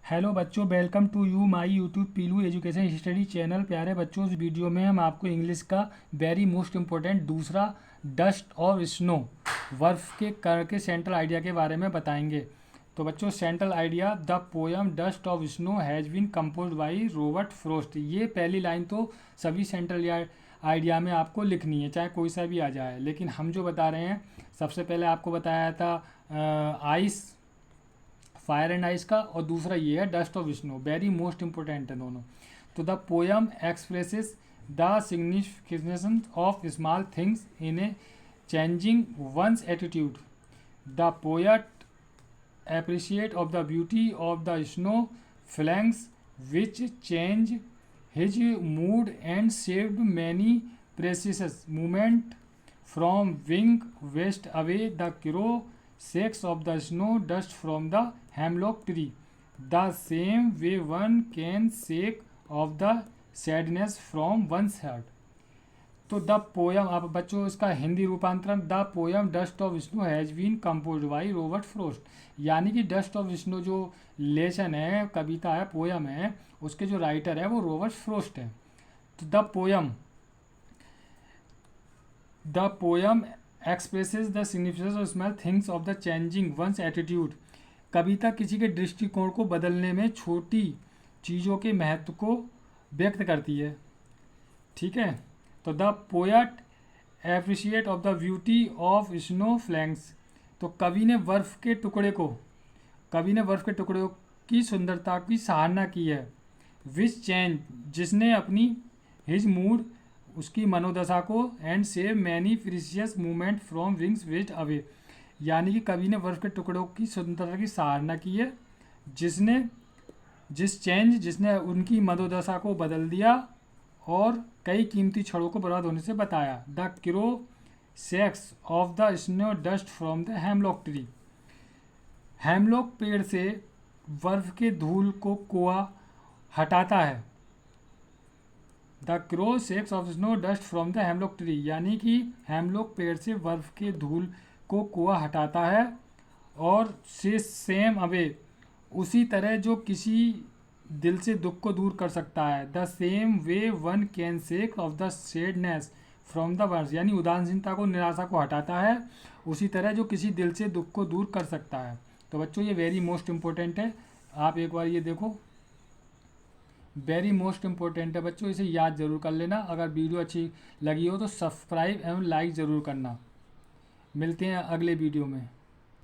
Hello बच्चों, welcome to you my YouTube Pilu education study channel. प्यारे बच्चों, इस वीडियो में हम आपको इंग्लिश का वेरी मोस्ट इम्पोर्टेंट दूसरा डस्ट और स्नो बर्फ के कण के सेंट्रल आइडिया के बारे में बताएंगे। तो बच्चों, central idea the poem dust of snow has been composed by Robert Frost. ये पहली लाइन तो सभी सेंट्रल आइडिया में आपको लिखनी है, चाहे कोई सा भी आ जाए। लेकिन हम जो बता रहे हैं, सबसे पहले आपको बताया था आइस, फायर एंड आइस का, और दूसरा ये है dust of snow. Very most important है दोनों। तो the poem expresses the signification of small things in a changing one's attitude. The poet appreciate of the beauty of the snow flakes which change his mood and saved many precious moments from being washed away. The crow shakes of the snow dust from the hemlock tree the same way one can shake of the sadness from one's heart. तो the poem, आप बच्चों इसका हिंदी रूपांतरण, the poem dust of snow has been composed by Robert Frost. यानी कि dust of snow जो lesson है, कविता है, पोयम है, उसके जो राइटर है वो रॉबर्ट फ्रॉस्ट है। तो the poem expresses the significance of small things of the changing one's attitude. कविता किसी के दृष्टिकोण को बदलने में छोटी चीज़ों के महत्व को व्यक्त करती है। ठीक है। तो the poet appreciate of the beauty of snow flakes. तो कवि ने बर्फ़ के टुकड़े की सुंदरता की सराहना की है। विच चेंज, जिसने अपनी हिज मूड, उसकी मनोदशा को, and save many precious movement from wings waste away. यानी कि कवि ने बर्फ़ के टुकड़ों की सुंदरता की सराहना की है, जिसने उनकी मनोदशा को बदल दिया और कई कीमती क्षणों को बर्बाद होने से बताया। The crow shakes of the snow dust from the hemlock tree. Hemlock पेड़ से बर्फ के धूल को कोआ हटाता है। The crow shakes of snow dust from the hemlock tree, यानी कि हेमलॉक पेड़ से बर्फ के धूल को कोआ हटाता है। और से सेम अवे, उसी तरह जो किसी दिल से दुख को दूर कर सकता है। The same way one can shake off the sadness from the verse, यानी उदासीनता को, निराशा को हटाता है, उसी तरह जो किसी दिल से दुख को दूर कर सकता है। तो बच्चों, ये वेरी मोस्ट इम्पोर्टेंट है, आप एक बार ये देखो, वेरी मोस्ट इम्पोर्टेंट है बच्चों, इसे याद जरूर कर लेना। अगर वीडियो अच्छी लगी हो तो सब्सक्राइब एवं लाइक ज़रूर करना। मिलते हैं अगले वीडियो में।